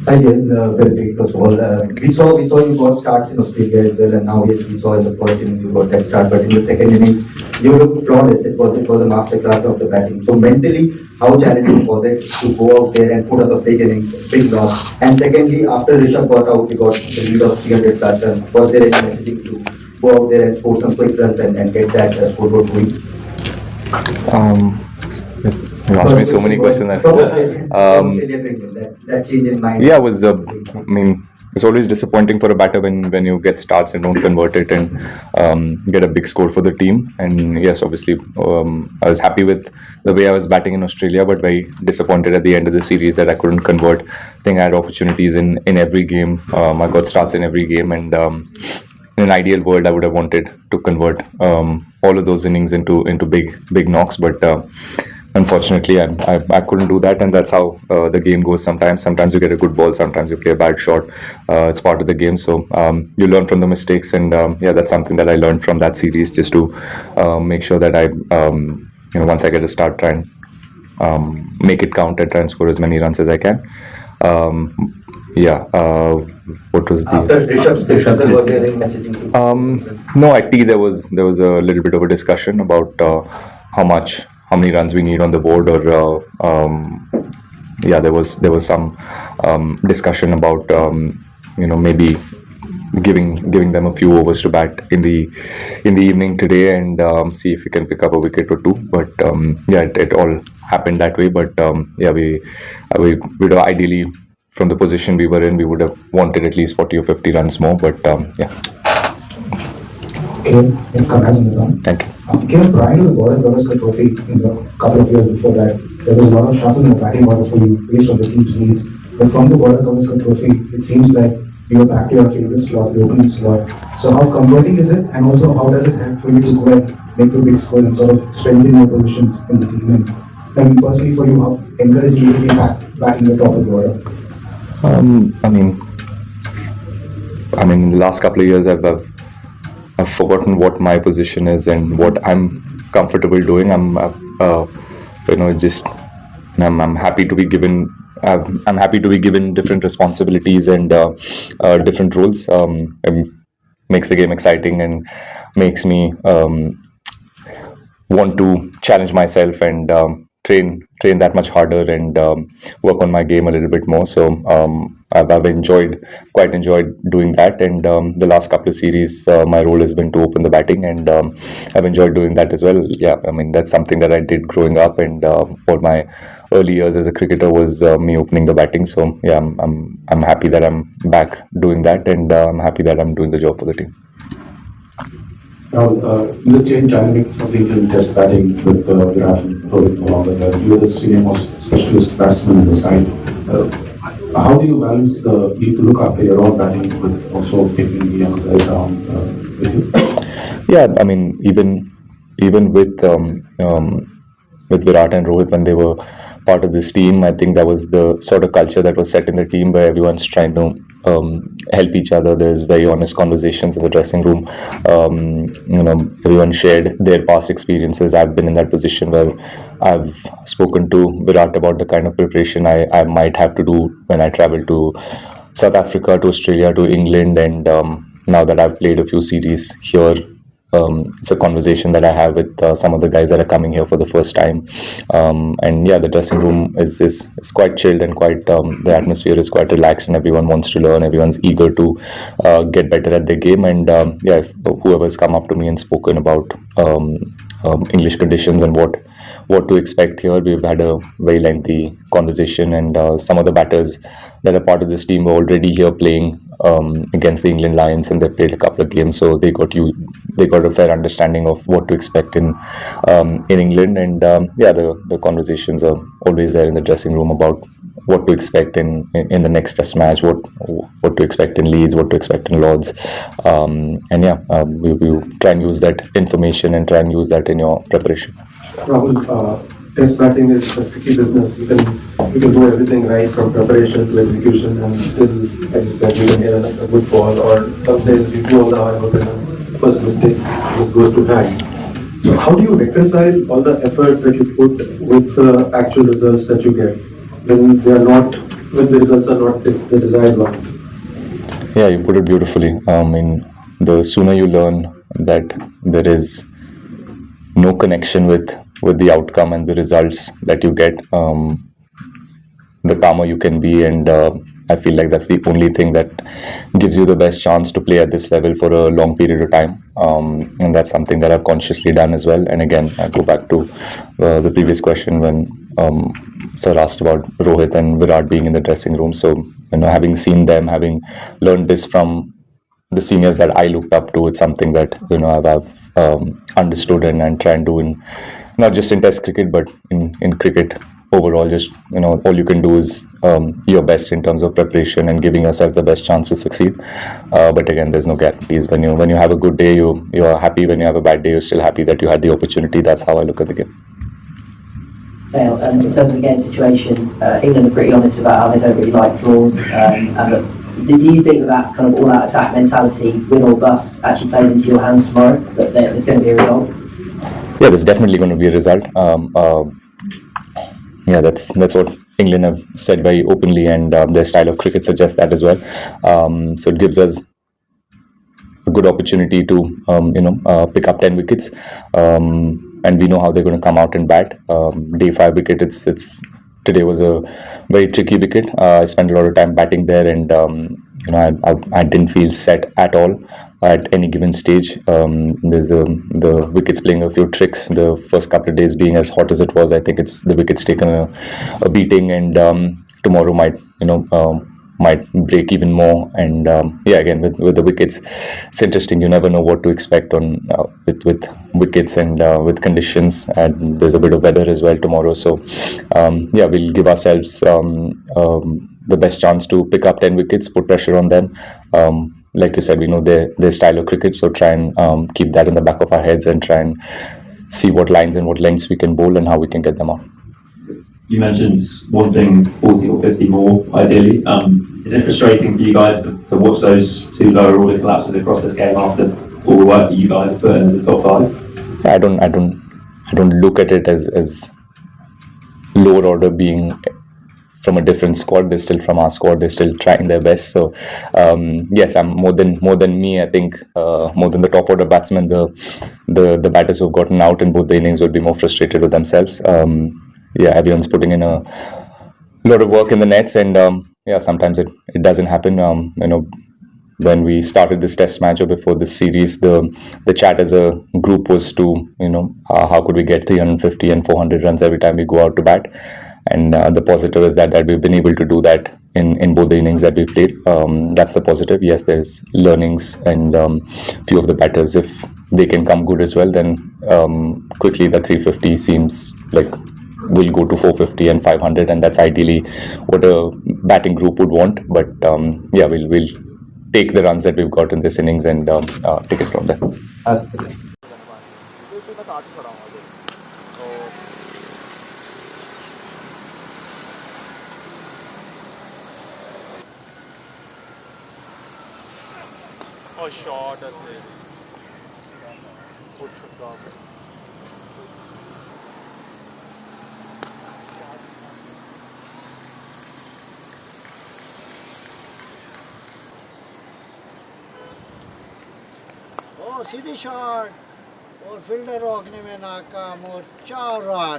Hi, Jen. Well played, first of all. We saw you got starts in Australia as well, and now yes, we saw in the first innings you got that start, but in the second innings you looked flawless. It was a masterclass of the batting. So mentally, how challenging was it to go out there and put up a big innings, big knock? And secondly, after Rishabh got out, we got the lead of 300 plus runs. Was there any messaging to go out there and score some quick runs and get that scoreboard going? Um, you asked me so many questions. That change in mind. Yeah, it was. I mean, it's always disappointing for a batter when you get starts and don't convert it and get a big score for the team. And yes, obviously, I was happy with the way I was batting in Australia, but very disappointed at the end of the series that I couldn't convert. I think I had opportunities in every game. I got starts in every game, and in an ideal world, I would have wanted to convert all of those innings into big knocks, but unfortunately, I couldn't do that, and that's how the game goes. Sometimes you get a good ball, sometimes you play a bad shot. It's part of the game, so you learn from the mistakes, and yeah, that's something that I learned from that series, just to make sure that I, once I get a start, try and make it count and try and score as many runs as I can. Yeah. What was the After Rishabh's dismissal, was there any messaging to no, at tea there was a little bit of a discussion about how many runs we need on the board, or yeah, there was some discussion about maybe giving them a few overs to bat in the evening today, and see if we can pick up a wicket or two. But yeah, it all happened that way. But yeah, we would have ideally, from the position we were in, we would have wanted at least 40 or 50 runs more. But yeah. Okay, Thank you. Given prior to the Border Gavaskar Trophy, in the couple of years before that, there was a lot of shuffle in the batting order for you based on the team's needs. But from the Border Gavaskar Trophy, it seems like you are back to your favorite slot, the opening slot. So how comforting is it, and also how does it help for you to go and make the big score and sort of strengthen your positions in the team? And personally for you, how encouraging you to be back in the top of the order? I mean, in the last couple of years, I've forgotten what my position is and what I'm comfortable doing. I'm happy to be given. I'm happy to be given different responsibilities and different roles. It makes the game exciting and makes me want to challenge myself and train that much harder and work on my game a little bit more. So I've quite enjoyed doing that. And the last couple of series, my role has been to open the batting, and I've enjoyed doing that as well. Yeah, I mean, that's something that I did growing up, and all my early years as a cricketer was me opening the batting. So yeah, I'm happy that I'm back doing that, and I'm happy that I'm doing the job for the team. Now, you changed dynamic of the Indian Test batting with Virat and Rohit along with you were the senior most specialist batsman in the side. How do you balance the need to look after your own batting with also taking the young guys around with you? Yeah, I mean, even with Virat and Rohit, when they were part of this team, I think that was the sort of culture that was set in the team, where everyone's trying to help each other. There's very honest conversations in the dressing room. Everyone shared their past experiences. I've been in that position where I've spoken to Virat about the kind of preparation I might have to do when I travel to South Africa, to Australia, to England, and now that I've played a few series here, it's a conversation that I have with some of the guys that are coming here for the first time. And yeah, the dressing room is quite chilled, and quite the atmosphere is quite relaxed, and everyone wants to learn. Everyone's eager to get better at their game. And yeah, whoever's come up to me and spoken about English conditions and what to expect here, we've had a very lengthy conversation. And some of the batters that are part of this team were already here playing against the England Lions, and they played a couple of games, so they got a fair understanding of what to expect in England. And yeah, the conversations are always there in the dressing room about what to expect in the next Test match, what to expect in Leeds, what to expect in Lords. And yeah, we try and use that information and try and use that in your preparation. Rahul, Test batting is a tricky business. You can do everything right from preparation to execution, and still, as you said, you can hit a good ball, or some days you go on the hard hook and the first mistake just goes to hang. So how do you reconcile all the effort that you put with the actual results that you get when they are not when the results are not the desired ones. Yeah, you put it beautifully. I mean, the sooner you learn that there is no connection with the outcome and the results that you get, the calmer you can be. And I feel like that's the only thing that gives you the best chance to play at this level for a long period of time. And that's something that I've consciously done as well. And again, I go back to the previous question when Sir asked about Rohit and Virat being in the dressing room. So, having seen them, having learned this from the seniors that I looked up to, it's something that I've understood and try and do in not just in Test cricket but in cricket overall. Just all you can do is your best in terms of preparation and giving yourself the best chance to succeed. But again, there's no guarantees. When you have a good day, you are happy. When you have a bad day, you're still happy that you had the opportunity. That's how I look at the game. Fail. In terms of the game situation, England are pretty honest about how they don't really like draws. Do you think that kind of all-out attack mentality, win or bust, actually plays into your hands tomorrow? That there's going to be a result? Yeah, there's definitely going to be a result. Yeah, that's what England have said very openly, and their style of cricket suggests that as well. So it gives us a good opportunity to pick up 10 wickets, and we know how they're going to come out and bat. Day 5 wicket, it's today was a very tricky wicket. I spent a lot of time batting there, and I didn't feel set at all at any given stage. There's the wickets playing a few tricks. The first couple of days being as hot as it was, I think it's the wickets taken a beating, and tomorrow might break even more. And yeah, again with the wickets, it's interesting. You never know what to expect on with wickets and with conditions, and there's a bit of weather as well tomorrow. So yeah, we'll give ourselves the best chance to pick up 10 wickets, put pressure on them. Like you said, we know their style of cricket, so try and keep that in the back of our heads and try and see what lines and what lengths we can bowl and how we can get them out. You mentioned wanting 40 or 50 more, ideally. Is it frustrating for you guys to watch those two lower order collapses across this game after all the work that you guys have put in as a top 5? I don't look at it as lower order being from a different squad. They're still from our squad. They're still trying their best. So yes, I'm more than me. I think more than the top order batsmen, the batters who've gotten out in both the innings would be more frustrated with themselves. Yeah, everyone's putting in a lot of work in the nets, and yeah, sometimes it doesn't happen. When we started this test match or before this series, the chat as a group was to how could we get 350 and 400 runs every time we go out to bat. And the positive is that we've been able to do that in both the innings that we played. That's the positive. Yes, there's learnings, and few of the batters, if they can come good as well, then quickly the 350 seems like will go to 450 and 500, and that's ideally what a batting group would want. But yeah, we'll take the runs that we've got in this innings and take it from there. Oh, short as well. Sidhi shot और fielder रोकने में नाकाम और 4 run.